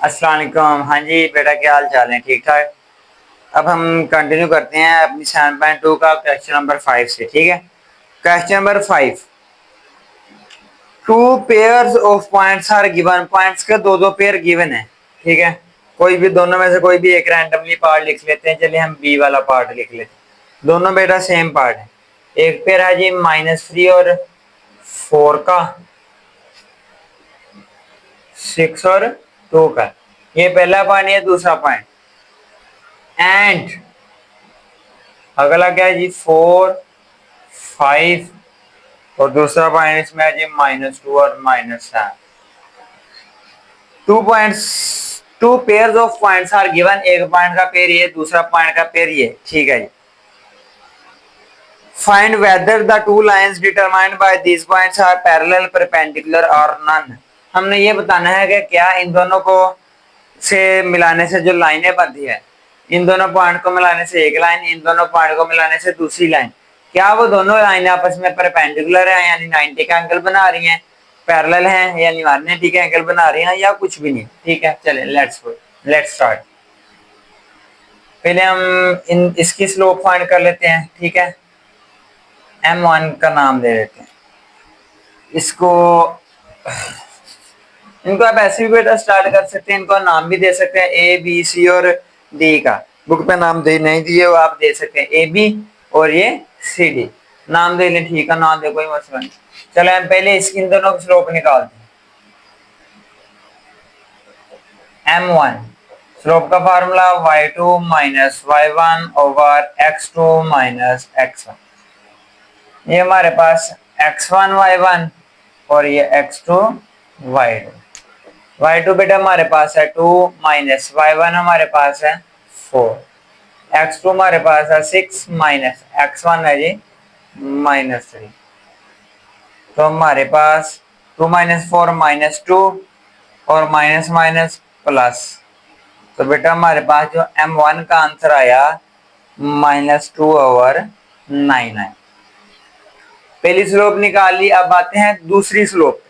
अस्सलाम वालेकुम। हाँ जी बेटा, क्या हाल चाल है? ठीक ठाक। अब हम कंटिन्यू करते हैं अपनी 7.2 का क्वेश्चन नंबर 5 से। ठीक है, question number 5। Two pairs of points are given. Points के दो दो पेयर गिवन है। ठीक है, कोई भी दोनों में से कोई भी एक रैंडमली पार्ट लिख लेते हैं। चलिए हम बी वाला पार्ट लिख लेते हैं। दोनों बेटा सेम पार्ट है। एक पेयर है जी -3 और 4 का, 6 और 2 का। ये पहला पॉइंट, ये दूसरा पॉइंट। एंड अगला क्या है जी 4, 5 और दूसरा पॉइंट इसमें है जी -2 और -7। Two points, two pairs of points are given. एक पॉइंट का पेयर ये, दूसरा पॉइंट का पेयर ये। ठीक है जी। Find whether the two lines determined by these points are parallel, perpendicular और नन। हमने ये बताना है कि क्या इन दोनों को से मिलाने से जो लाइनें बनती है, इन दोनों पॉइंट को मिलाने से एक लाइन, इन दोनों पॉइंट को मिलाने से दूसरी लाइन, क्या वो दोनों लाइनें आपस में परपेंडिकुलर है यानी 90 का एंगल बना रही हैं, पैरेलल हैं यानी 180 का एंगल बना रही हैं, या कुछ भी नहीं। ठीक है, चले लेट्स स्टार्ट। पहले हम इसकी स्लोप फाइंड कर लेते हैं। ठीक है, m1 का नाम दे देते हैं इसको। इनको आप ऐसे भी बेटा स्टार्ट कर सकते हैं, इनको नाम भी दे सकते हैं ए बी सी और डी का। बुक पे नाम दे नहीं दिए वो आप दे सकते हैं ए बी और ये सी डी नाम दे लें। ठीक है, नाम दे, कोई मसला नहीं। चलो हम पहले इसकी इन दोनों की स्लोप निकालते हैं। m1 स्लोप का formula y2 minus y1 over x2 minus x1। ये हमारे पास x1 y1 और ये x2 y2। y2 बेटा हमारे पास है 2 माइनस y1 हमारे पास है 4, x2 हमारे पास है 6 माइनस x1 है जी -3। तो हमारे पास 2 माइनस 4 -2 और माइनस माइनस प्लस। तो बेटा हमारे पास जो m1 का आंसर आया -2 ओवर 9 है। पहली स्लोप निकाल ली। अब आते हैं दूसरी स्लोप।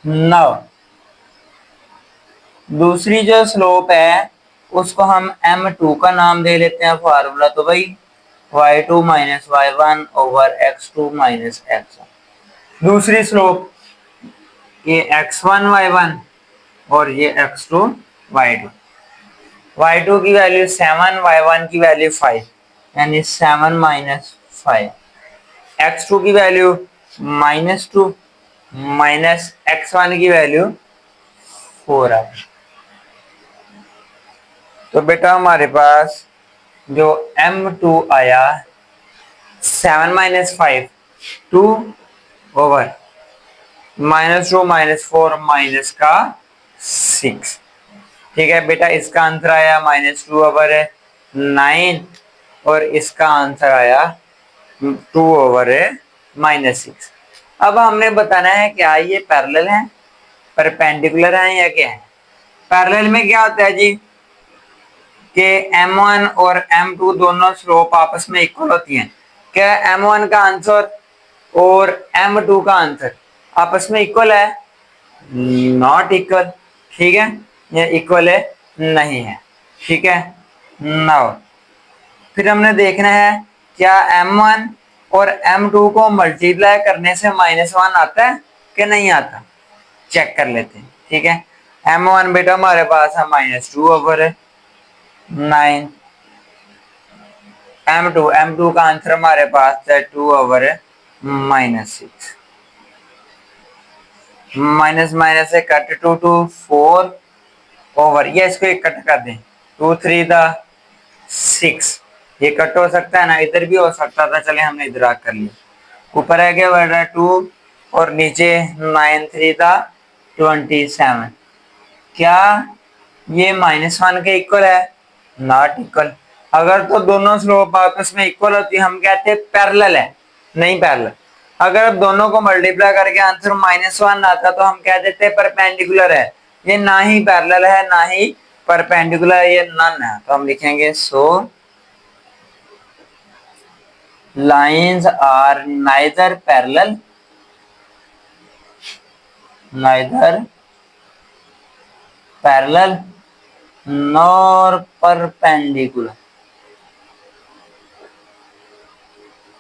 नौ दूसरी जो स्लोप है उसको हम m2 का नाम दे लेते हैं। फार्मूला तो भाई y2 minus y1 over x2 minus x1। दूसरी स्लोप ये x1 y1 और ये x2 y2। y2 की वैल्यू 7, y1 की वैल्यू 5 यानी 7 माइनस 5। x2 की वैल्यू -2 माइनस x1 की वैल्यू 4 है। तो बेटा हमारे पास जो m2 आया 7 माइनस 5 2 ओवर -2 -4 माइनस का 6। ठीक है बेटा, इसका आंसर आया -2 ओवर 9 और इसका आंसर आया 2 ओवर -6। अब हमने बताना है क्या ये पैरेलल है, परपेंडिकुलर है या क्या है। पैरेलल में क्या होता है जी कि m1 और m2 दोनों स्लोप आपस में इक्वल होती हैं। क्या m1 का आंसर और m2 का आंसर आपस में इक्वल है? Not equal. ठीक है, ये इक्वल है नहीं है। ठीक है, नाउ फिर हमने देखना है क्या m1 और m2 को मल्टीप्लाई करने से -1 आता है कि नहीं आता। चेक कर लेते हैं। ठीक है, m1 बेटा हमारे पास है -2 ओवर 9। m2 का आंसर हमारे पास है 2 ओवर -6। माइनस माइनस से कट 2 2 4 ओवर, ये इसको एक कट कर दें 2 3 6। ये कट हो सकता है ना, इधर भी हो सकता था, चले हमने इधर कर लिया। ऊपर है क्या बढ़ रहा है 2 और नीचे 9 3 27। क्या ये -1 के इक्वल है? Not equal. अगर तो दोनों स्लोप आपस में इक्वल होती हम कहते हैं पैरेलल है, नहीं पैरेलल। अगर दोनों को मल्टीप्लाई करके आंसर -1 आता तो हम कह देते परपेंडिकुलर है। ये ना ही पैरेलल है ना ही परपेंडिकुलर, ये नन है। तो हम लिखेंगे so lines are neither parallel neither parallel nor perpendicular,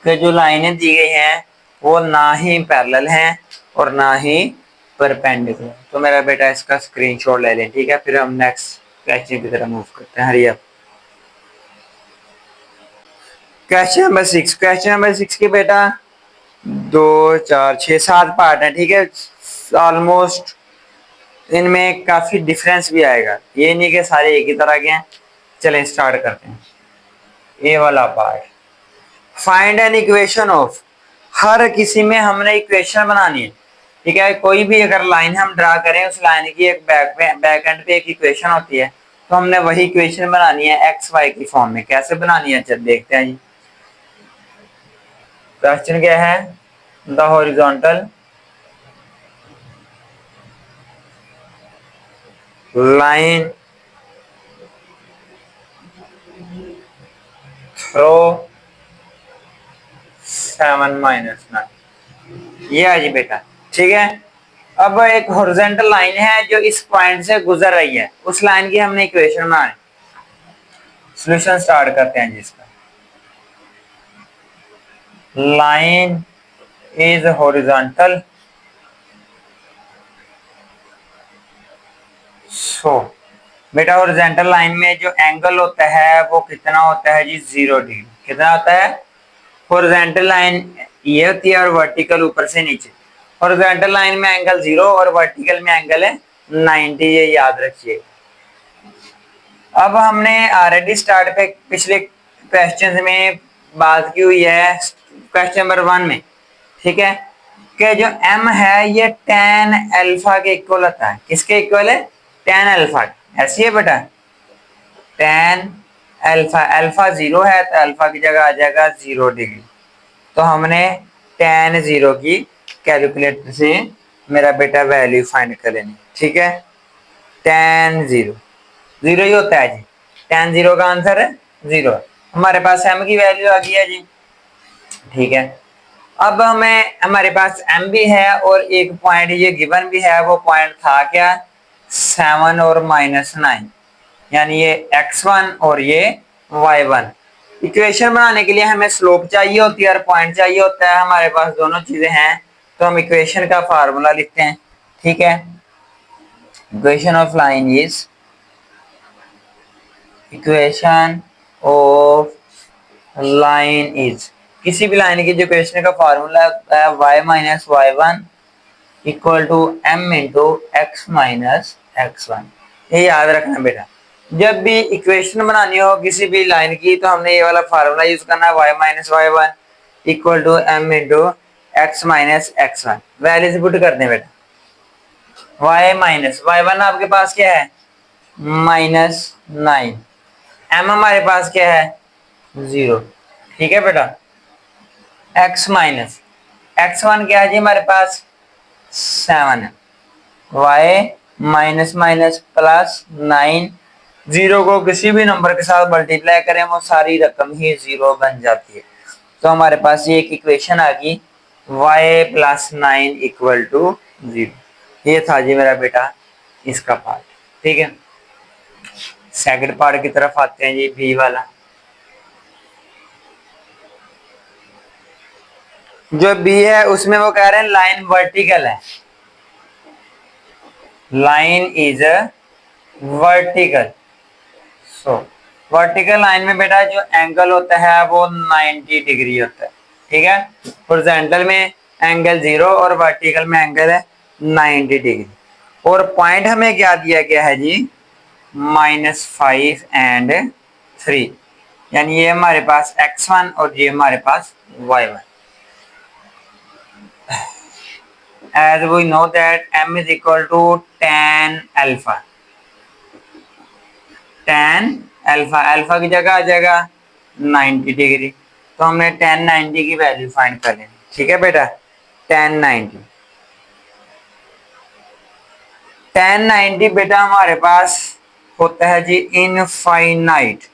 कि जो लाइनें दी गई हैं वो ना ही पैरेलल हैं और ना ही परपेंडिकुलर। तो मेरा बेटा इसका स्क्रीनशॉट ले लें, ठीक है। फिर हम नेक्स्ट क्वेश्चन की तरफ मूव करते हैं। Hurry up. Question number 6, question number 6 के बेटा 2 4 6 7 पार्ट है, ठीक है। ऑलमोस्ट इनमें काफी डिफरेंस भी आएगा, ये नहीं कि सारे एक ही तरह के हैं। चलें स्टार्ट करते हैं। ए वाला part, find an equation of, हर किसी में हमने इक्वेशन बनानी है, ठीक है। कोई भी अगर लाइन हम ड्रा करें, उस लाइन की एक बैक एंड पे एक इक्वेशन होती है, तो हमने वही इक्वेशन बनानी है एक्स वाई की फॉर्म में। कैसे बनानी है चल देखते हैं जी। क्वेश्चन क्या है, द हॉरिजॉन्टल लाइन थ्रो 7-9, ये है जी बेटा, ठीक है। अब एक हॉरिजॉन्टल लाइन है जो इस पॉइंट से गुजर रही है, उस लाइन की हमने इक्वेशन बनानी। सॉल्यूशन स्टार्ट करते हैं जी इसका। लाइन इज हॉरिजॉन्टल, सो बेटा हॉरिजॉन्टल लाइन में जो एंगल होता है वो कितना होता है जी, 0 डिग्री। कितना होता है, हॉरिजॉन्टल लाइन ये होती है और वर्टिकल ऊपर से नीचे। हॉरिजॉन्टल लाइन में एंगल 0 और वर्टिकल में एंगल है 90, ये याद रखिए। अब हमने ऑलरेडी स्टार्ट पे पिछले क्वेश्चन में बात की हुई है, क्वेश्चन नंबर 1 में, ठीक है, कि जो m है ये tan अल्फा के इक्वल होता है। किसके इक्वल है, tan अल्फा। ऐसी है बेटा, tan अल्फा, अल्फा 0 है तो अल्फा की जगह आ जाएगा 0 डिग्री। तो हमने tan 0 की कैलकुलेटर से मेरा बेटा वैल्यू फाइंड कर लेनी, ठीक है। tan 0 0 ही होता है जी, tan 0 का आंसर है 0। हमारे पास m की वैल्यू आ गई है जी, ठीक है। अब हमें हमारे पास m भी है और एक पॉइंट ये गिवन भी है, वो पॉइंट था क्या, 7 और -9, यानी ये x1 और ये y1। इक्वेशन बनाने के लिए हमें स्लोप चाहिए होती है और पॉइंट चाहिए होता है। हमारे पास दोनों चीजें हैं, तो हम इक्वेशन का फार्मूला लिखते हैं, ठीक है। Equation of line is, equation of line is, किसी भी लाइन की जो इक्वेशन का फार्मूला है y minus y1 equal to m into x minus x1। ये याद रखना बेटा, जब भी इक्वेशन बनानी हो किसी भी लाइन की तो हमने ये वाला फार्मूला यूज करना है, y minus y1 equal to m into x minus x1। Values put कर दें बेटा, y माइनस y1 आपके पास क्या है, -9, m हमारे पास क्या है 0, ठीक है बेटा। x माइनस x1 क्या है जी हमारे पास 7 है, y माइनस माइनस प्लस 9, 0 को किसी भी नंबर के साथ मल्टीप्लाई करें वो सारी रकम ही 0 बन जाती है। तो हमारे पास ये एक इक्वेशन आ गई y प्लस 9 इक्वल टू 0। ये था जी मेरा बेटा इसका पार्ट, ठीक है। सेकंड पार्ट की तरफ आते हैं जी, बी वाला। जो बी है उसमें वो कह रहे हैं लाइन वर्टिकल है, line is vertical. So vertical line में बेटा जो एंगल होता है वो 90 डिग्री होता है, ठीक है। हॉरिजॉन्टल में एंगल 0 और वर्टिकल में एंगल है 90 डिग्री। और पॉइंट हमें क्या दिया गया है जी, -5 एंड 3, यानी ये हमारे पास x1 और ये हमारे पास y1। As we know that m is equal to tan alpha, tan alpha, alpha की जगह आ जाएगा 90 डिग्री। तो हमने tan 90 की वैल्यू फाइंड कर लेनी, ठीक है बेटा। tan 90, tan 90 बेटा हमारे पास होता है जी इनफाइनाइट।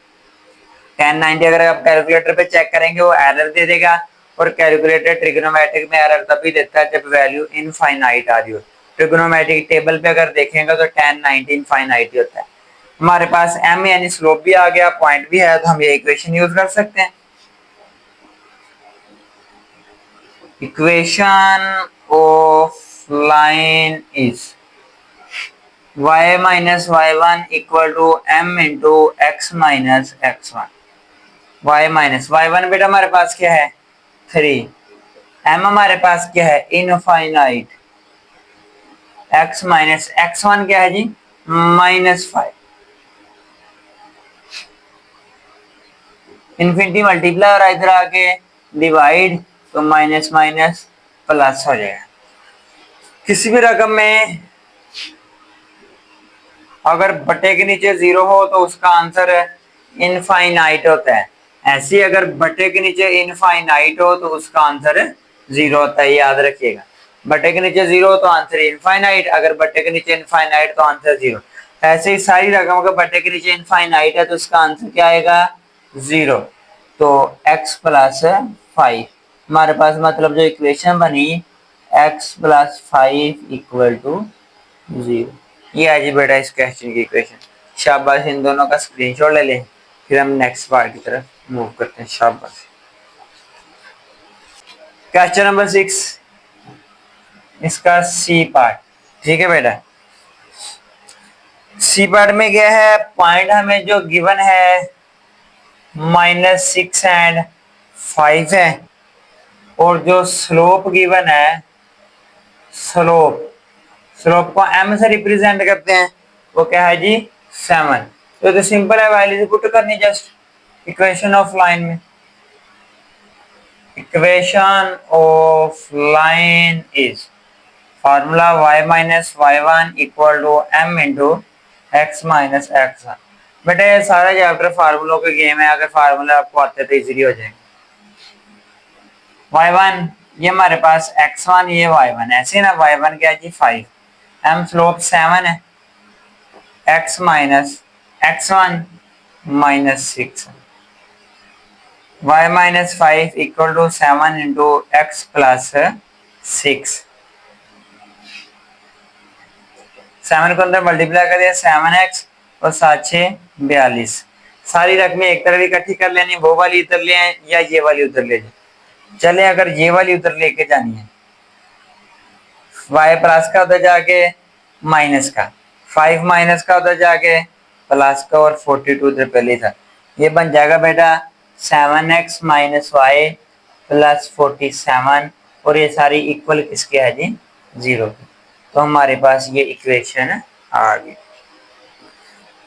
tan 90 अगर आप कैलकुलेटर पे चेक करेंगे वो एरर दे देगा, और कैलकुलेटर ट्रिग्नोमेट्रिक में एरर तभी देता है जब वैल्यू इनफाइनाइट आ रही हो। ट्रिग्नोमेट्रिक टेबल पे अगर देखेंगे तो 10 90 इनफाइनाइट होता है। हमारे पास m यानी स्लोप भी आ गया, पॉइंट भी है, तो हम ये इक्वेशन यूज कर सकते हैं। Equation of line is y minus y1 equal to m into x minus x1। y minus y1 बेटा हमारे पास क्या है 3, m हमारे पास क्या है इनफाइनाइट, x माइनस x1 क्या है जी -5। इन्फिनिटी मल्टीप्लाई और इधर आके डिवाइड, तो माइनस माइनस प्लस हो जाएगा। किसी भी रकम में अगर बटे के नीचे 0 हो तो उसका आंसर इनफाइनाइट होता है। ऐसे अगर बटे के नीचे इनफाइनाइट हो तो उसका आंसर 0 होता है, याद रखिएगा। बटे के नीचे 0 हो तो आंसर इनफाइनाइट, अगर बटे के नीचे इनफाइनाइट तो आंसर 0। ऐसे ही सारी रकमों के बटे के नीचे इनफाइनाइट है तो उसका आंसर क्या आएगा 0। तो x प्लस 5 हमारे पास मतलब जो इक्वेशन बनी x प्लस 5 इक्वल टू 0। ये है जी बेटा इस क्वेश्चन की इक्वेशन। शाबाश, इन दोनों का स्क्रीनशॉट ले लें, फिर हम नेक्स्ट पार्ट की तरफ मूव करते हैं। शाबाश। क्वेश्चन नंबर 6, इसका सी पार्ट। ठीक है बेटा, सी पार्ट में क्या है, पॉइंट हमें जो गिवन है -6 एंड 5 है, और जो स्लोप गिवन है, स्लोप को m से रिप्रेजेंट करते हैं, वो क्या है जी 7। तो सिंपल है, वैल्यू पुट करनी जस्ट इक्वेशन ऑफ लाइन में। Equation of line is formula y minus y1 equal to m into x minus x1। बेटा ये सारा चैप्टर फार्मूलों का गेम है, अगर फार्मूला आपको आते तो इजीली हो जाएंगे। y1 ये हमारे पास x1, ये y1, ऐसे ना y1 क्या है जी 5, m स्लोप 7 है, x minus x1 minus 6, y minus 5 equal to 7 into x plus 6। 7 को अंदर मल्टीप्लाई कर दिया 7x और 7 6 42। सारी रकमें एक तरफ इकट्ठी कर लेनी, वो वाली उधर ले आए या ये वाली उधर ले जाए। चले अगर ये वाली उधर लेके जानी है, y प्लस का उधर जाके माइनस का, 5 माइनस का उधर जाके प्लस का, और 42 उधर पहले था। ये बन जाएगा बेटा 7x माइनस वाई प्लस 47, और ये सारी इक्वल किसके है जी 0 की। तो हमारे पास ये इक्वेशन आ गई।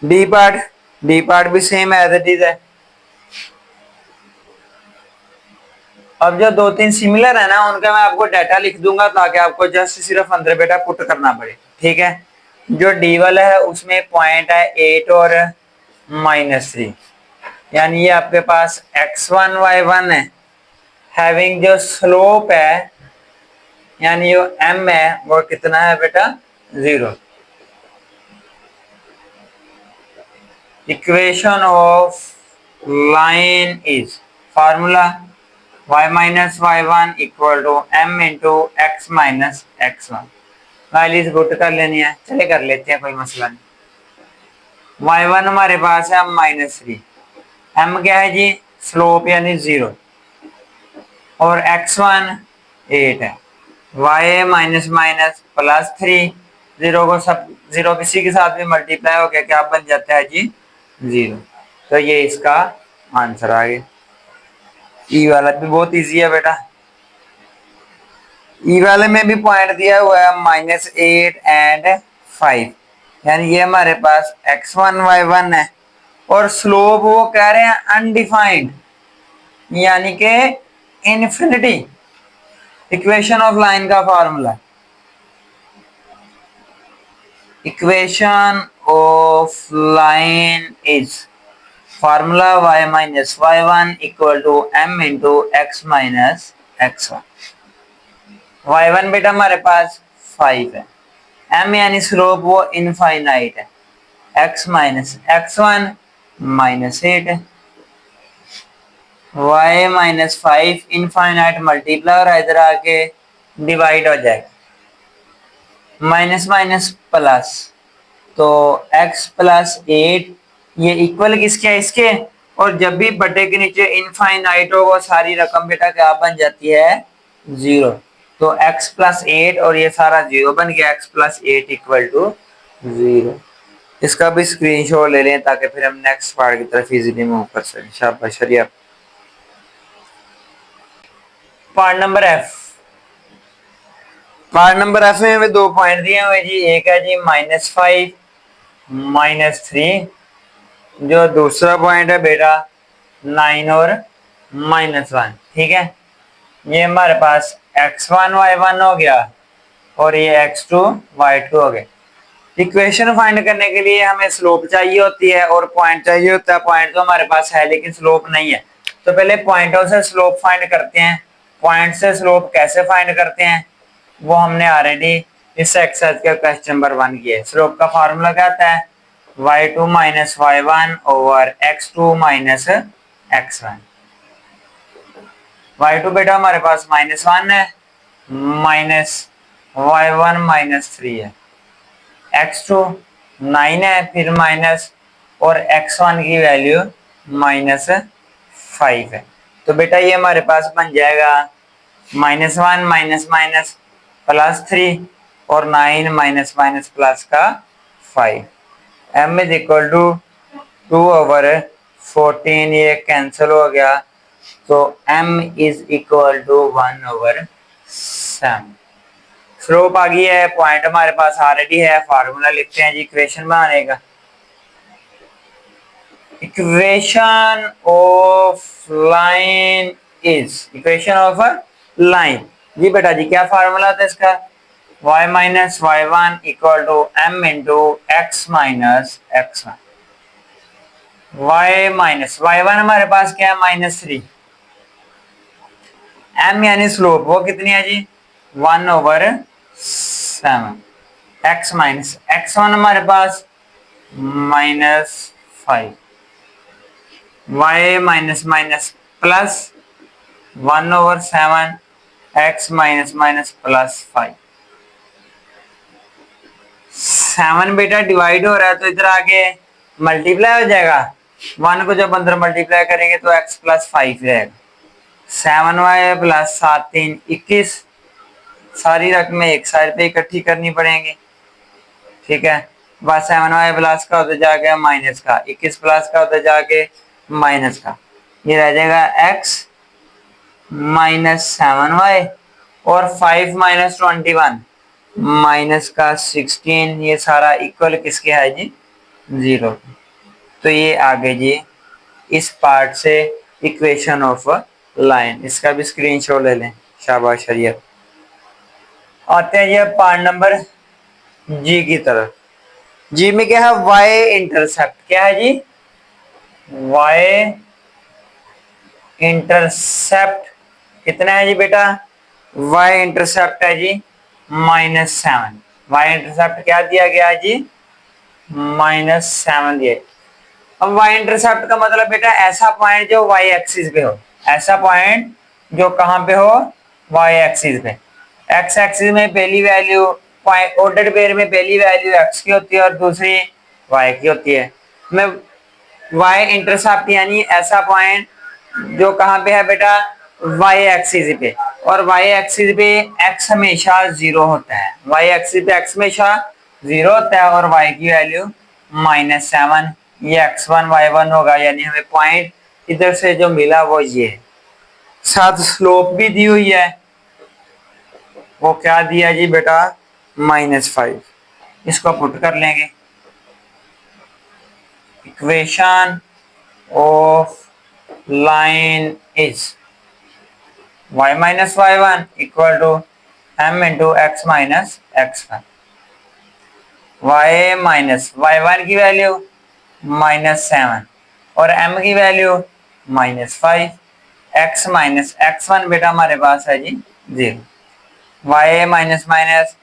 डी पार्ट भी सेम एज इट इज है। अब जो 2-3 सिमिलर है ना, उनका मैं आपको डाटा लिख दूंगा ताकि आपको जस्ट सिर्फ अंदर बेटा पुट करना पड़े। ठीक है, जो डी वाला है उसमें पॉइंट है 8 और -3, यानी ये आपके पास x1 y1 है, हैविंग जो स्लोप है यानी जो m है वो कितना है बेटा 0। Equation of line is formula y minus y1 equal to m into x minus x1। Values put कर लेनी है, चले कर लेते हैं, कोई मसला नहीं। y1 हमारे पास है -3, m क्या है जी स्लोप यानी 0, और x1 8 है, y माइनस माइनस प्लस 3, 0 को सब 0 किसी के साथ भी मल्टीप्लाई हो गया क्या बन जाता है जी 0। तो ये इसका आंसर आ गया। ई वाला भी बहुत इजी है बेटा। ई वाले में भी पॉइंट दिया हुआ है -8 एंड 5, यानी ये हमारे पास x1 y1 है, और स्लोप वो कह रहे हैं अनडिफाइंड यानी कि इन्फिनिटी। इक्वेशन ऑफ लाइन का formula, equation of line is formula y minus y1 equal to m into x minus x1। y1 बेटा हमारे पास 5 है, m यानी स्लोप वो इनफाइनाइट है, x माइनस x1 -8 है, y माइनस 5 इनफाइनाइट मल्टीप्लाई और इधर आके डिवाइड हो जाएगा। माइनस माइनस प्लस, तो x प्लस 8 ये इक्वल किसके है, इसके। और जब भी बटे के नीचे इनफाइनाइट होगा सारी रकम बेटा क्या बन जाती है, जीरो। तो x प्लस 8 और ये सारा जीरो बन गया, x plus 8 equal to zero. इसका भी स्क्रीनशॉट ले लें ताकि फिर हम नेक्स्ट पार्ट की तरफ इजीली मूव कर सकें। शाबाश Shariya. Part number F. Part number F में हमें दो पॉइंट दिए हुए जी, एक है जी -5 -3, जो दूसरा पॉइंट है बेटा 9 और -1। ठीक है, ये हमारे पास x1 y1 हो गया और ये x2 y2 हो गया। इक्वेशन फाइंड करने के लिए हमें स्लोप चाहिए होती है और पॉइंट चाहिए होता है। पॉइंट तो हमारे पास है लेकिन स्लोप नहीं है, तो पहले पॉइंटों से स्लोप फाइंड करते हैं। पॉइंट से स्लोप कैसे फाइंड करते हैं वो हमने ऑलरेडी इस एक्सरसाइज का क्वेश्चन नंबर 1 किया है। स्लोप का फार्मूला क्या आता है, y2 minus y1 over x2 minus x1। y2 बेटा हमारे पास -1 है, माइनस y1 -3 है, x2 9 है, फिर माइनस, और x1 की वैल्यू -5 है। तो बेटा ये हमारे पास बन जाएगा -1 माइनस माइनस +3 और 9 माइनस माइनस प्लस का 5। m इज इक्वल टू 2/14, ये कैंसिल हो गया, तो m is equal to 1/7। Slope आ गई है, पॉइंट हमारे पास ऑलरेडी है। फार्मूला लिखते हैं जी इक्वेशन बनाने का। Equation of line is, equation of line जी बेटा जी क्या फार्मूला था इसका, y minus y1 equal to m into x minus x1। y minus y1 हमारे पास क्या है, -3। m यानी स्लोप वो कितनी है जी, 1/7। x माइनस x1 हमारे पास -5। y minus minus plus 1/7, x minus minus plus 5। 7 बेटा डिवाइड हो रहा है तो इधर आगे मल्टीप्लाई हो जाएगा। 1 को जब अंदर मल्टीप्लाई करेंगे तो x प्लस 5 रहेगा। 7y प्लस 7 3 21, सारी रकमें एक साइड पे इकट्ठी करनी पड़ेंगी। ठीक है, बस 7y प्लस का होता जाके माइनस का, 21 प्लस का होता जाके माइनस का, ये रह जाएगा x माइनस 7y और 5 माइनस 21 माइनस का 16, ये सारा इक्वल किसके है जी, 0। तो ये आगे जी इस पार्ट से इक्वेशन ऑफ लाइन, इसका भी स्क्रीनशॉट ले लें। शाबाश शरीयत। आते हैं ये पार्ट नंबर जी की तरफ। जी में क्या है, वाई इंटरसेप्ट क्या है जी, वाई इंटरसेप्ट कितना है जी बेटा, वाई इंटरसेप्ट है जी -7। वाई इंटरसेप्ट क्या दिया गया है जी, -7 दिया। अब वाई इंटरसेप्ट का मतलब बेटा ऐसा पॉइंट जो वाई एक्सिस पे हो, ऐसा पॉइंट जो कहां पे हो, वाई एक्सिस पे। एक्स एक्सिस में पहली वैल्यू, ऑर्डर्ड पेयर में पहली वैल्यू एक्स की होती है और दूसरी वाई की होती है। मैं वाई इंटरसेप्ट यानी ऐसा पॉइंट जो कहां पे है बेटा, वाई एक्सिस पे, और वाई एक्सिस पे एक्स हमेशा 0 होता है। वाई एक्सिस पे एक्स हमेशा 0 होता है और वाई की वैल्यू -7। ये x1 y1 होगा, यानी हमें पॉइंट इधर से जो मिला वो ये है। साथ स्लोप भी दी हुई है, वो क्या दिया जी बेटा, -5। इसको पुट कर लेंगे। Equation of line is y minus y1 equal to m into x minus x1। y minus y1 की वैल्यू -7 और m की वैल्यू -5। x माइनस x1 बेटा हमारे पास है जी 0। y माइनस माइनस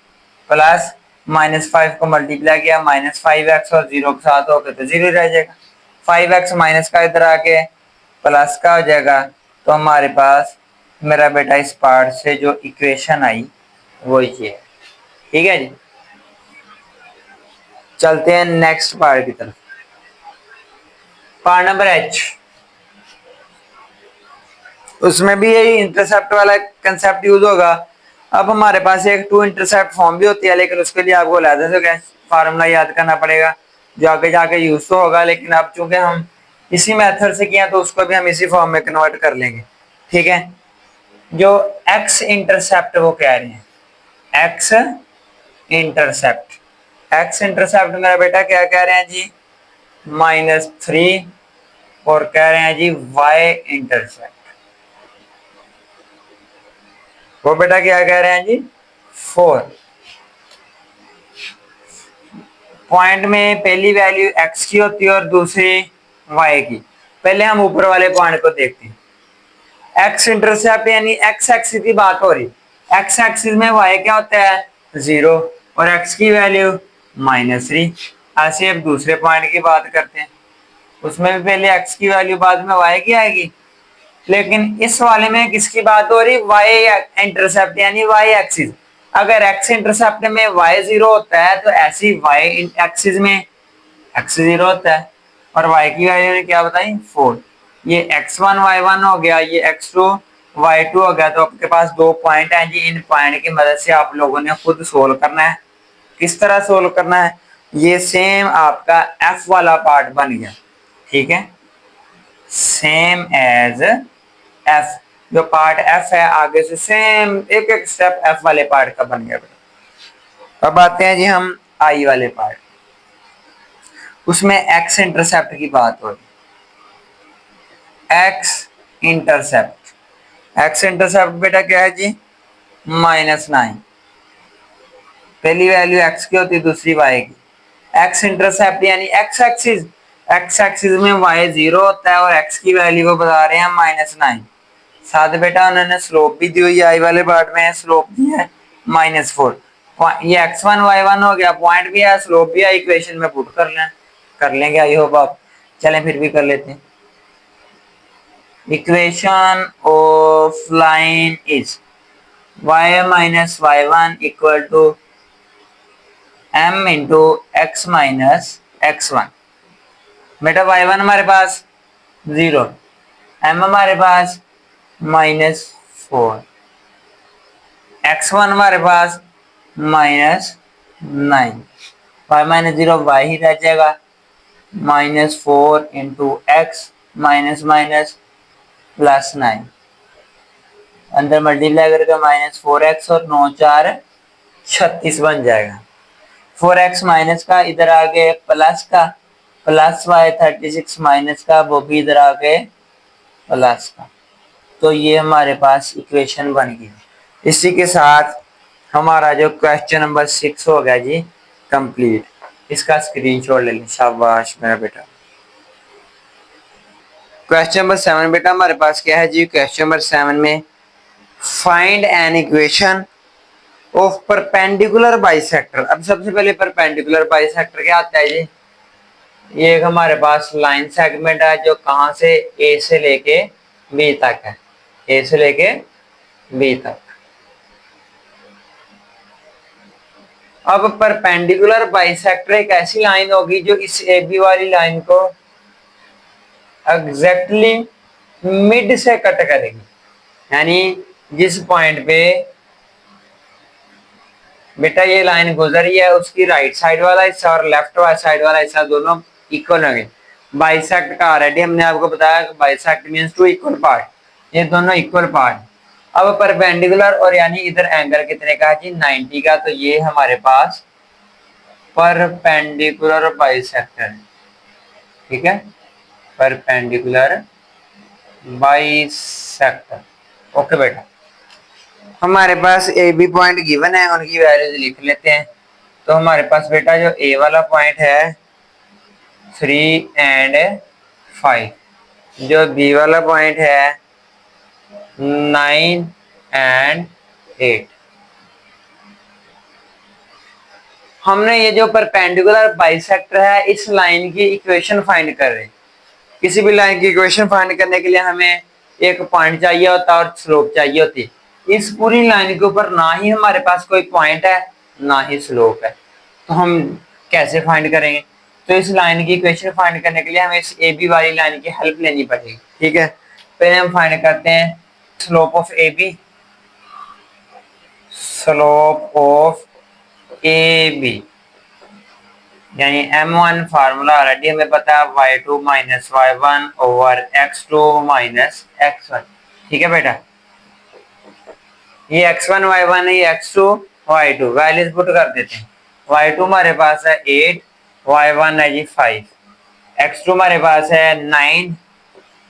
प्लस -5 को मल्टीप्लाई किया, -5x और 0 के साथ होकर तो 0 रह जाएगा। 5x माइनस का इधर आके प्लस का हो जाएगा, तो हमारे पास मेरा बेटा इस पार्ट से जो इक्वेशन आई वो ये है। ठीक है जी। चलते हैं नेक्स्ट पार्ट की तरफ। पार्ट नंबर एच, उसमें भी यही इंटरसेप्ट वाला कंसेप्ट यूज होगा। अब हमारे पास एक टू इंटरसेप्ट फॉर्म भी होती है, लेकिन उसके लिए आपको अलग से फार्मूला याद करना पड़ेगा जो आगे जाके यूज तो होगा, लेकिन अब चूंकि हम इसी मेथड से किया तो उसको भी हम इसी फॉर्म में कन्वर्ट कर लेंगे। ठीक है, जो एक्स इंटरसेप्ट वो कह रहे हैं, एक्स इंटरसेप्ट, एक्स इंटरसेप्ट मेरा बेटा क्या कह रहे हैं जी, -3, और कह रहे हैं जी वाई इंटरसेप्ट, वो बेटा क्या कह रहे हैं जी 4। पॉइंट में पहली वैल्यू x की होती है और दूसरी y की। पहले हम ऊपर वाले पॉइंट को देखते हैं। x इंटरसेप्ट यानी x एक्सिस की बात हो रही, x एक्सिस में y क्या होता है 0 और x की वैल्यू -3। ऐसे अब दूसरे पॉइंट की बात करते हैं, उसमें भी पहले x की वैल्यू बाद में y की आएगी, लेकिन इस वाले में किसकी बात हो रही, y इंटरसेप्ट यानी y एक्सिस। अगर x इंटरसेप्ट में y 0 होता है तो ऐसी y एक्सिस में x 0 होता है, और y की वैल्यू ने क्या बताई 4। ये x1 y1 हो गया, ये x2 y2 हो गया। तो आपके पास दो पॉइंट हैं जी, इन पॉइंट की मदद से आप लोगों ने खुद सोल्व करना है। किस तरह सोल्व करना है, ये सेम आपका f वाला पार्ट बन गया। ठीक है, सेम एज f, जो पार्ट f है आगे से सेम एक एक स्टेप f वाले पार्ट का बन गया। अब आते हैं जी हम i वाले पार्ट, उसमें x इंटरसेप्ट की बात हो रही। x इंटरसेप्ट, x इंटरसेप्ट बेटा क्या है जी -9, पहली वैल्यू x की होती है दूसरी y की। x इंटरसेप्ट यानी x एक्सिस, x एक्सिस में y 0 होता है और x की वैल्यू को बता रहे हैं -9। साथ बेटा उन्होंने स्लोप भी दी हुई है, आई वाले पार्ट में स्लोप दी है -4। ये x1 y1 हो गया, पॉइंट भी है स्लोप भी है, इक्वेशन में पुट कर लेंगे। आई होप आप, चलें फिर भी कर लेते हैं। Equation of line is y minus y1 equal to m into x minus x1। बेटा y1 हमारे पास 0, m हमारे पास -4, x1 हमारे पास -9, y माइनस 0 y ही रह जाएगा, -4 इंटू एक्स माइनस माइनस +9, अंदर मल्टीप्लाई करके -4x और 9 4 36 बन जाएगा। 4x माइनस का इधर आगे प्लस का, प्लस y 36 माइनस का वो भी इधर आगे प्लस का। तो ये हमारे पास इक्वेशन बन गई। इसी के साथ हमारा जो क्वेश्चन नंबर 6 हो गया जी कंप्लीट। इसका स्क्रीनशॉट ले लें, शाबाश मेरा बेटा। क्वेश्चन नंबर 7 बेटा हमारे पास क्या है जी, क्वेश्चन नंबर 7 में find an equation of perpendicular bisector. अब सबसे पहले परपेंडिकुलर बाइसेक्टर क्या आता है जी, ये एक हमारे पास लाइन सेगमेंट है जो कहां से ए से लेके बी तक है, ए से लेके बी तक। अब परपेंडिकुलर बाइसेक्टर एक ऐसी लाइन होगी जो इस ए बी वाली लाइन को एग्जैक्टली मिड से कट करेगी, यानी जिस पॉइंट पे बेटा ये लाइन गुजर रही है उसकी राइट साइड वाला हिस्सा और लेफ्ट साइड वाला हिस्सा दोनों इक्वल होंगे। बाइसेक्ट का ऑलरेडी हमने आपको बताया, bisect means two equal part, ये दोनों इक्वल पार्ट। अब परपेंडिकुलर और यानी इधर एंगल कितने का जी 90 का, तो ये हमारे पास परपेंडिकुलर बाइसेक्टर है। ठीक है, परपेंडिकुलर बाइसेक्टर। ओके बेटा, हमारे पास ए बी पॉइंट गिवन है, उनकी वैल्यूज लिख लेते हैं। तो हमारे पास बेटा जो ए वाला पॉइंट है 3 एंड 5, जो बी वाला पॉइंट है 9 एंड 8। हमने ये जो परपेंडिकुलर बाइसेक्टर है इस लाइन की इक्वेशन फाइंड कर रहे हैं। किसी भी लाइन की इक्वेशन फाइंड करने के लिए हमें एक पॉइंट चाहिए होता है और स्लोप चाहिए होती है। इस पूरी लाइन के ऊपर ना ही हमारे पास कोई पॉइंट है ना ही स्लोप है, तो हम कैसे फाइंड करेंगे? तो इस लाइन की इक्वेशन फाइंड करने के लिए हमें इस ए बी वाली लाइन की हेल्प लेनी पड़ेगी। ठीक है, पहले हम फाइंड करते हैं slope of A B. Slope of A B यानी M1 फार्मूला ऑलरेडी हमें पता है, y2 minus y1 over x2 minus x1। ठीक है बेटा, ये x1 y1 है, ये x2 y2, वैल्यूज पुट कर देते हैं। y2 हमारे पास है 8, y1 है जी 5, x2 हमारे पास है 9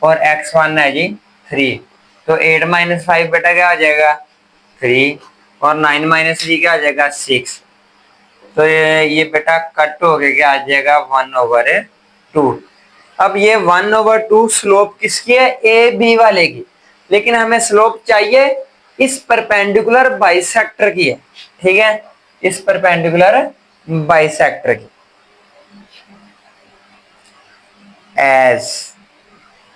और x1 है जी 3। तो 8 माइनस 5 बेटा क्या आ जाएगा 3 और 9 माइनस 3 क्या आ जाएगा 6। तो ये बेटा कट हो गया, क्या आ जाएगा 1/2। अब ये 1/2 स्लोप किसकी है? ए बी वाले की, लेकिन हमें स्लोप चाहिए इस परपेंडिकुलर बाइसेक्टर की है। ठीक है, इस परपेंडिकुलर बाइसेक्टर की। एस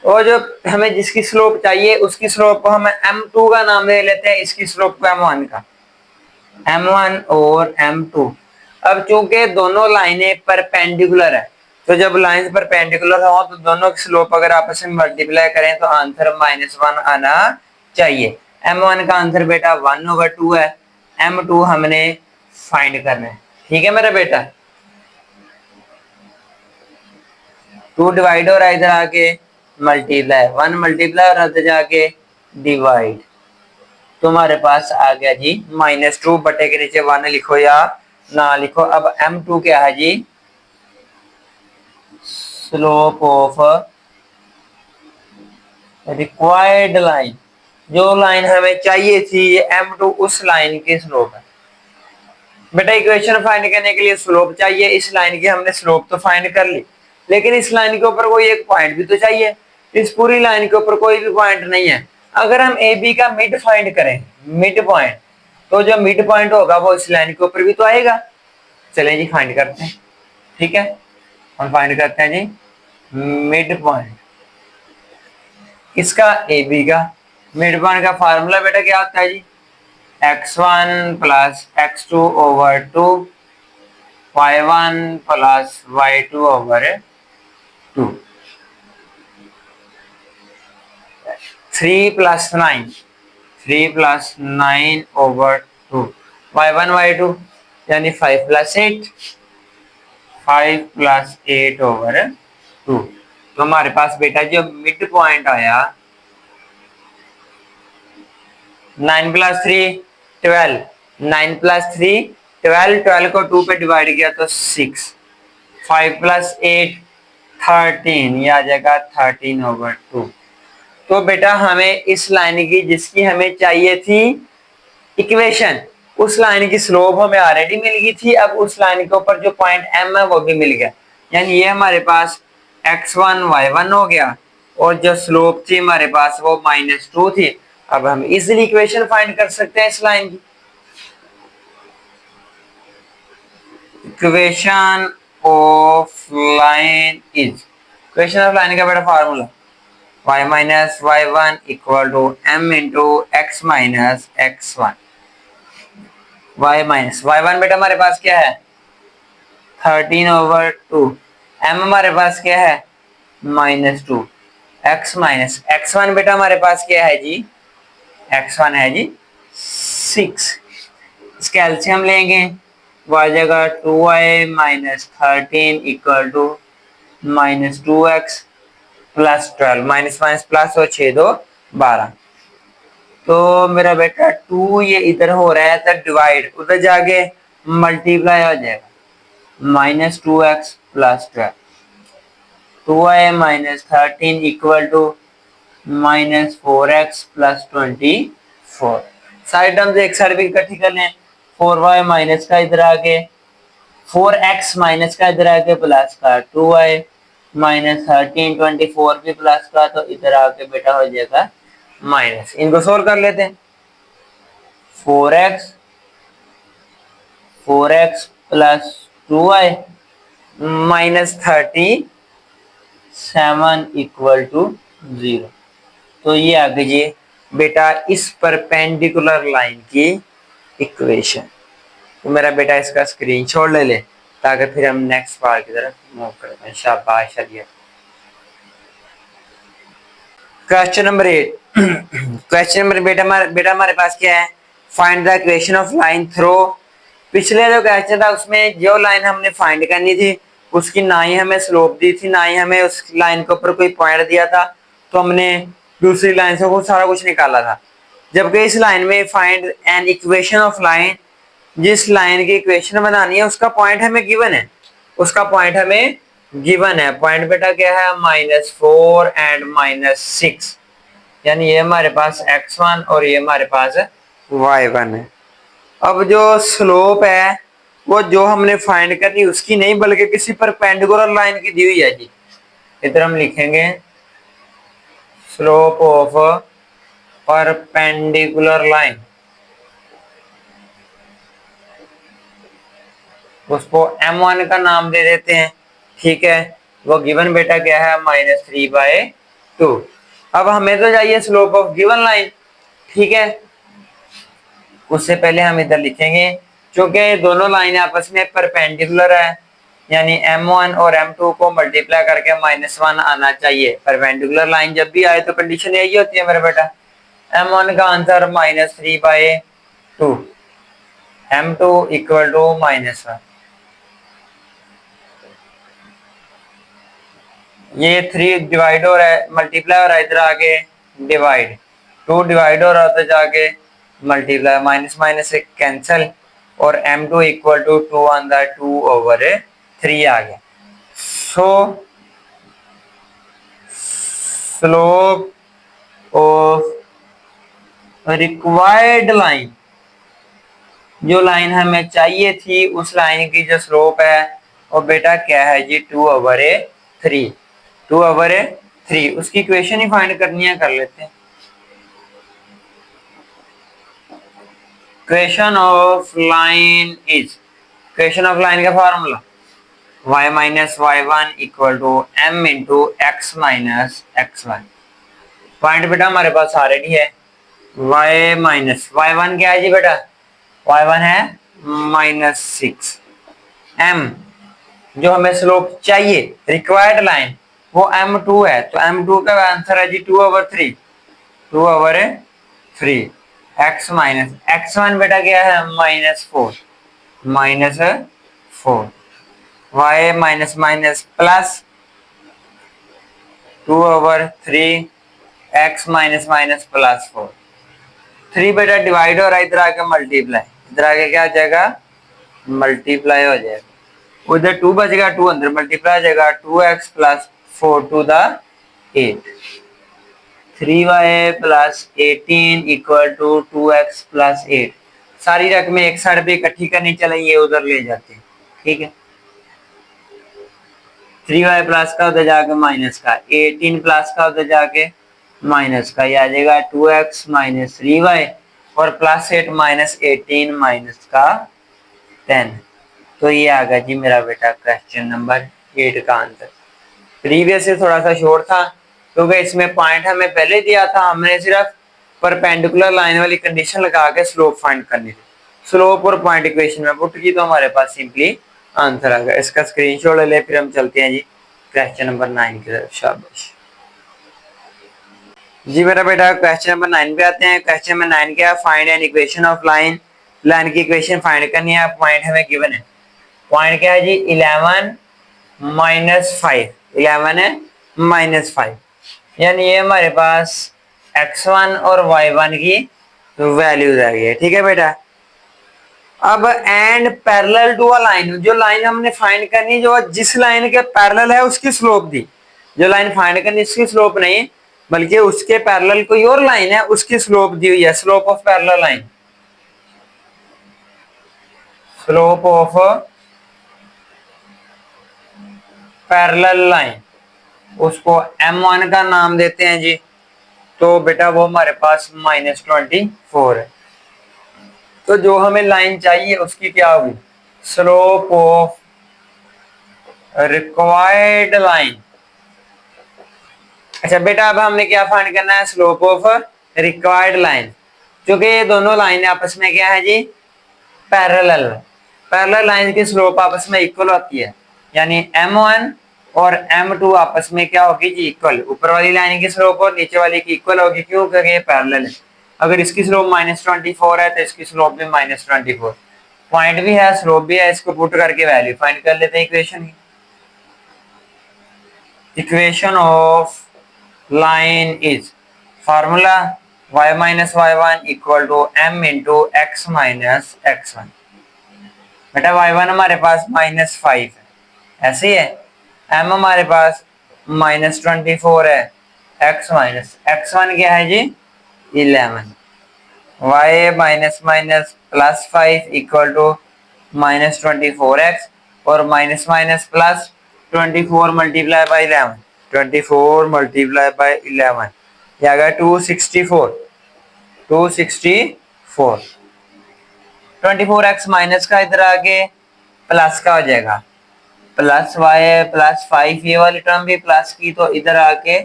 और जो हमें जिसकी स्लोप चाहिए उसकी स्लोप को हम M2 का नाम ले लेते हैं, इसकी स्लोप को M1 का, M1 और M2। अब चूंकि दोनों लाइनें परपेंडिकुलर है, तो जब लाइन परपेंडिकुलर हो तो दोनों की स्लोप अगर आपस में मल्टीप्लाई करें तो आंसर -1 आना चाहिए। M1 का आंसर बेटा 1/2 है, M2 हमने फाइंड करना है। ठीक है मेरा बेटा, 2 डिवाइड हो रहा है इधर आके मल्टीप्लाई, 1 मल्टीप्लाई हो रहा था जाके डिवाइड, तुम्हारे पास आ गया जी -2 बटे के नीचे 1 लिखो या ना लिखो। अब M2 क्या है जी? स्लोप ऑफ रिक्वायर्ड लाइन, जो लाइन हमें चाहिए थी ये M2 उस लाइन की स्लोप है। बेटा इक्वेशन फाइंड करने के लिए स्लोप चाहिए, इस लाइन की हमने स्लोप तो फाइंड कर ली, लेकिन इस लाइन के ऊपर कोई एक पॉइंट भी तो चाहिए। इस पूरी लाइन के ऊपर कोई भी पॉइंट नहीं है। अगर हम ए बी का मिड फाइंड करें, मिड पॉइंट, तो जो मिड पॉइंट होगा वो इस लाइन के ऊपर भी तो आएगा। चलें जी फाइंड करते हैं। ठीक है, हम फाइंड करते हैं जी मिड पॉइंट इसका, ए बी का। मिड पॉइंट का फार्मूला बेटा क्या होता है जी? x1 plus x2 over 2, y1 plus y2 over 2, 3 plus 9, 3 plus 9 over 2, y1 y2 यानी 5 प्लस 8, 5 प्लस 8 ओवर 2। तो हमारे पास बेटा जो मिड पॉइंट आया 9 प्लस 3 12, 9 प्लस 3 12, 12 को 2 पे डिवाइड किया तो 6, 5 प्लस 8 13, ये आ जाएगा 13/2। तो बेटा हमें इस लाइन की जिसकी हमें चाहिए थी इक्वेशन, उस लाइन की स्लोप हमें ऑलरेडी मिल गई थी। अब उस लाइन के ऊपर जो पॉइंट M है वो भी मिल गया, यानी ये हमारे पास x1 y1 हो गया और जो स्लोप थी हमारे पास वो -2 थी। अब हम इजीली इक्वेशन फाइंड कर सकते हैं इस लाइन की। Equation of line is, equation of line का बेटा formula y minus y1 equal to m into x minus x1। y minus y1 बेटा हमारे पास क्या है 13/2, m हमारे पास क्या है -2, x माइनस x1 बेटा हमारे पास क्या है जी? x1 है जी 6। इसका एलसीएम लेंगे, वो आ जाएगा 2y minus 13 equal to -2x plus 12, minus minus plus हो 6 2 12। तो मेरा बेटा 2 ये इधर हो रहा है तो डिवाइड, उधर जाके मल्टीप्लाई हो जाएगा, -2x plus 12, 2y minus 13 equal to -4x plus 24। Side terms एक साइड भी इकट्ठी कर लें, 4y माइनस का इधर आके 4x माइनस का इधर आके प्लस का 2y माइनस 13 24 भी प्लस का, तो इधर आके बेटा हो जाएगा माइनस। इनको सोल्व कर लेते हैं। 4x plus 2y minus 37 equal to 0। तो ये आ गई जी बेटा इस परपेंडिकुलर लाइन की इक्वेशन। तो मेरा बेटा इसका स्क्रीनशॉट ले ले। ताकि फिर हम नेक्स्ट पार्ट की तरफ मूव करते हैं। शाबाश Aliya. Question number 8। Question number बेटा हमारे पास क्या है? Find the equation of line through. पिछले जो क्वेश्चन था उसमें जो लाइन हमने फाइंड करनी थी उसकी ना ही हमें स्लोप दी थी, ना ही हमें उस लाइन के ऊपर कोई पॉइंट दिया था, तो हमने दूसरी लाइन से वो सारा कुछ निकाला था। जबकि इस लाइन में find an equation of line, जिस लाइन की इक्वेशन बनानी है उसका पॉइंट हमें गिवन है, उसका पॉइंट हमें गिवन है। पॉइंट बेटा क्या है? -4 एंड -6, यानी ये हमारे पास x1 और ये हमारे पास y1 है। अब जो स्लोप है वो जो हमने फाइंड करनी उसकी नहीं बल्कि किसी परपेंडिकुलर लाइन की दी हुई है जी। इधर हम लिखेंगे स्लोप ऑफ परपेंडिकुलर लाइन, उसको m1 का नाम दे देते हैं। ठीक है, वो गिवन बेटा क्या है? -3/2। अब हमें तो चाहिए स्लोप ऑफ गिवन लाइन। ठीक है, उससे पहले हम इधर लिखेंगे क्योंकि दोनों लाइन आपस में परपेंडिकुलर है, यानी m1 और m2 को मल्टीप्लाई करके -1 आना चाहिए। परपेंडिकुलर लाइन जब भी आए तो कंडीशन यही होती है मेरा बेटा। m1 का आंसर -3/2, m2 = -1। ये 3 डिवाइड हो रहा है, मल्टीप्लाई हो रहा है, इधर आके डिवाइड, 2 डिवाइड हो रहा है तो जाके मल्टीप्लाई, माइनस माइनस से कैंसिल, और m2 = 2/2/3 आ गया। सो स्लोप ऑफ रिक्वायर्ड लाइन, जो लाइन हमें चाहिए थी उस लाइन की जो स्लोप है वो बेटा क्या है जी? 2/3। 2/3 उसकी इक्वेशन ही फाइंड करनी है, कर लेते हैं। Equation of line is, equation of line का formula y - y1 = m × x - x1। Point बेटा हमारे पास ऑलरेडी है, y1 क्या है जी बेटा? y1 है -6, m जो हमें स्लोप चाहिए रिक्वायर्ड लाइन वो m2 है, तो m2 का आंसर है जी 2/3। 2/3 x - x1 बेटा क्या है? -4, -4 y प्लस 2/3 x +4। 3 बेटा डिवाइड हो रहा है, इधर आके मल्टीप्लाई, इधर आके क्या आ जाएगा? मल्टीप्लाई हो जाएगा। उधर 2 बचेगा, 2 अंदर मल्टीप्लाई हो जाएगा, 2x + 4 × 8, 3y + 18 = 2x + 8। सारी रकमें एक साइड पे इकट्ठी करनी, चले ये उधर ले जाते हैं। ठीक है, 3y प्लस का उधर जाके माइनस का, 18 प्लस का उधर जाके माइनस का, ये आ जाएगा 2x - 3y, और +8 - 18 का 10। तो ये आ गया जी मेरा बेटा क्वेश्चन नंबर 8 का आंसर। प्रीवियस से थोड़ा सा शॉर्ट था क्योंकि इसमें पॉइंट हमें पहले दिया था, हमने सिर्फ परपेंडिकुलर लाइन वाली कंडीशन लगा के स्लोप फाइंड करनी थी। स्लोप और पॉइंट इक्वेशन में पुट की तो हमारे पास सिंपली आंसर आ गया। इसका स्क्रीनशॉट ले ले, फिर हम चलते हैं जी क्वेश्चन नंबर 9 की तरफ। शाबाश जी मेरा बेटा, क्वेश्चन नंबर 9 पे आते हैं। क्वेश्चन नंबर 9 क्या है? Find an equation of line. Line की इक्वेशन फाइंड करनी है, पॉइंट हमें गिवन है। पॉइंट क्या है जी? 11 - 5, 11 है -5, यानी ये हमारे पास x1 और y1 की वैल्यूज आ गई है। ठीक है बेटा, अब and parallel to a line, जो लाइन हमने फाइंड करनी, जो जिस लाइन के पैरेलल है उसकी स्लोप दी। जो लाइन फाइंड करनी उसकी स्लोप नहीं बल्कि उसके पैरेलल कोई और लाइन है उसकी स्लोप दी हुई है। Slope of parallel line, slope of parallel line, उसको m1 का नाम देते हैं जी। तो बेटा वो हमारे पास -24 है। तो जो हमें लाइन चाहिए उसकी क्या होगी? Slope of required line. अच्छा बेटा, अब हमने क्या फाइंड करना है? Slope of required line. क्योंकि ये दोनों लाइन आपस में क्या है जी? पैरेलल। पैरेलल लाइन की स्लोप आपस में इक्वल होती है, यानी m1 और m2 आपस में क्या होगी जी, इक्वल। ऊपर वाली लाइन की स्लोप और नीचे वाली की इक्वल होगी, क्यों, क्योंकि ये पैरेलल है। अगर इसकी स्लोप -24 है तो इसकी स्लोप भी -24, पॉइंट भी है स्लोप भी है, इसको पुट करके वैल्यू फाइंड कर लेते हैं इक्वेशन की। Equation of line is formula y minus y1 equal to m into x minus x1। बेटा y1 हमारे पास -5 है, ऐसे ही है। m हमारे पास -24 है, x माइनस x1 क्या है जी, 11। y minus minus +5 equal to -24x, और minus minus plus 24 multiply by 11, 24 multiply by 11, ये आ गया 264। 24x माइनस का इधर आगे प्लस का हो जाएगा, प्लस वाई +5, ये वाली टर्म भी प्लस की तो इधर आके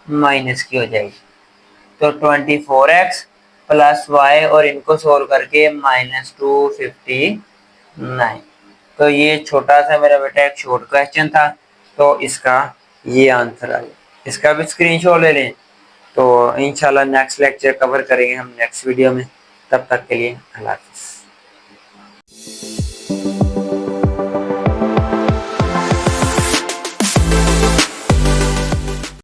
माइनस की हो जाएगी। तो 24x प्लस वाई और इनको सोल्व करके -259। तो ये छोटा सा मेरा बेटा एक शॉर्ट क्वेश्चन था, तो इसका ये आंसर आया। इसका भी स्क्रीनशॉट ले लें। तो इंशाल्लाह नेक्स्ट लेक्चर कवर करेंगे हम नेक्स्ट वीडियो में। तब तक के लिए अल्लाह हाफ़िज़।